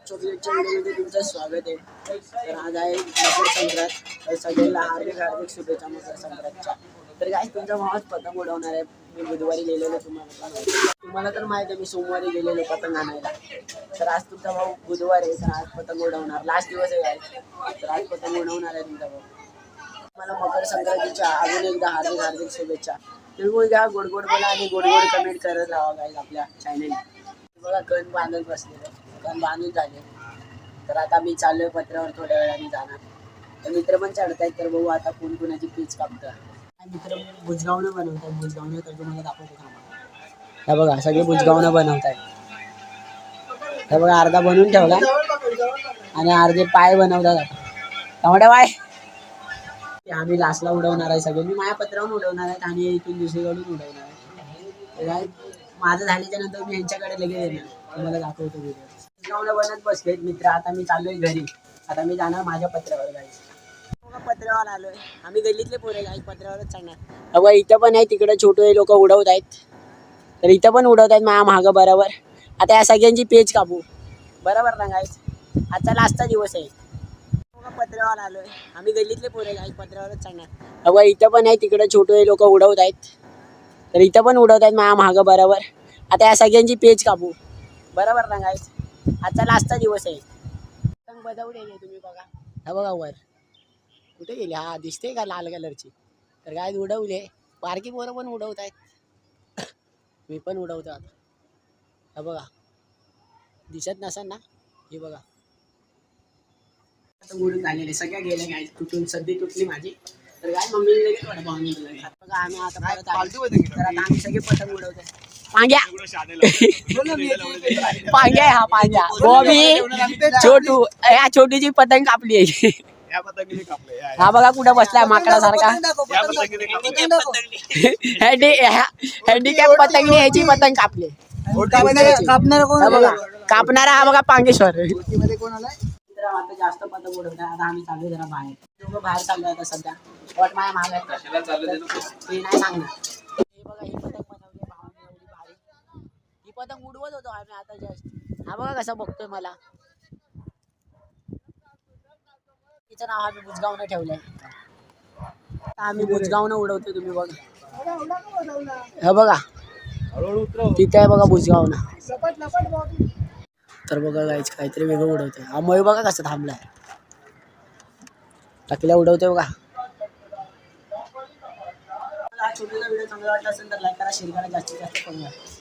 चॉकलेटच्या व्हिडिओमध्ये तुमचं स्वागत आहे. तर आज आहे मकर संक्रांत. तर सगळ्यांना हार्दिक हार्दिक शुभेच्छा मकर संक्रांतच्या. तर काय तुमचा भावाच पतंग उडवणार आहे. मी बुधवारी गेलेलो तुम्हाला तर माहिती आहे, मी सोमवारी गेलेलो पतंग आणायला. तर आज तुमचा भाऊ बुधवार आहे, तर आज पतंग उडवणार. लास्ट दिवस आहे आज, तर आज पतंग उडवणार आहे तुमचा भाऊ. मला मकर संक्रांतीच्या अजून एकदा हार्दिक हार्दिक शुभेच्छा. तुम्ही घ्या, गोड गोड बोला आणि गोड गोड कमेंट करत राहा गाईज आपल्या चॅनेल. बघा कण बांधत बसलेलं, कण बांधून झाले. तर आता मी चाललोय पत्र्यावर, थोड्या वेळाने जाणार. तर मित्र पण चढतायत, तर बघू आता कोण कोणाची पीच कापतं. मित्र बुजगावणं बनवतात, बुजगावणं तर तुम्हाला दाखवतो थांबा. हे बघा सगळे बुजगावणं बनवतात. हे बघा अर्धा बनवून ठेवला आणि अर्धे पाय बनवतात. टमाटा पाय आम्ही लास्टला उडवणार आहे. सगळे मी माझ्या पत्रावरून उडवणार आहेत आणि इथून दुसरीकडून उडवणार आहे. माझं झाल्याच्या नंतर मी यांच्याकडे लगेच येणार, तुम्हाला दाखवतो व्हिडिओ. बनत बसलेत मित्र. आता मी चाललोय घरी. आता मी जाणार माझ्या पत्र्यावर गाईस. पत्र्यावर आलोय आम्ही, गल्लीतले पोरे गाईस, पत्र्यावरच चालणार. अगं इथं पण आहे, तिकडे छोटे लोक उडवत आहेत. तर इथं पण उडवत आहेत माझ्या मागं बरोबर. आता या सगळ्यांची पेज कापू बरोबर ना गाईस. आजचा लास्टचा दिवस आहे. पत्र्यावर आलोय आम्ही, गल्लीतले पोरे गाईस, पत्र्यावरच चालणार. अगं इथं पण आहे, तिकडे छोटे लोक उडवत आहेत. तर इथं पण उडवत आहेत माझ्या मागं बरोबर. आता या सगळ्यांची पेज कापू बरोबर ना गाईस. आजचा लास्टचा दिवस आहे. पतंग बजावली तुम्ही बघा. हा बघा वर कुठे गेली, हा दिसते का लाल कलरची. तर काय उडवले, बारकी पोरं पण उडवत आहेत. मी पण उडवतो आता. हा बघा दिसत नसेल ना, हे बघा उडून झालेले सगळ्या गेल्या काय, तुटून सध्या तुटली माझी. तर काय मम्मी लगेच वडापाव आणला. बघा आम्ही आता परत आलो. तर आता आम्ही सगळे पतंग उडवतोय. पांग्या पांग्या, हा पांग्या बॉबी छोटू, या छोटीची पतंग कापली आहे. हा बघा कुठं बसलाय माकडा सारखा. हँडिकॅप पतंगने ह्याची पतंग कापली. कापणारा हा बघा पांगेश्वर. आता जास्त पतंग उडवतात. आता आम्ही चालू जरा बाहेर, दोघं बाहेर चाललो आता सध्या. वट माया माग ते नाही सांगणार. हे बघा ही पतंग बनवली भावाने एवढी भारी. ही पतंग उडवत होतो आम्ही आता जस्ट. हा बघा कसा बघतोय मला. तिचं नाव आम्ही बुजगावनं ठेवलंय. आम्ही बुजगावनं उडवतो, तुम्ही बघा. हे बघा तिथे आहे बघा बुजगावनं. तर बघा गाईच काहीतरी वेगळं उडवतोय. हा मयूर बघा कसं थांबलाय, टाकल्या उडवतोय बघा. हा छोटासा व्हिडिओ चांगला वाटला असेल तर लाईक करा, शेअर करा, जास्तीत जास्त कमेंट करा.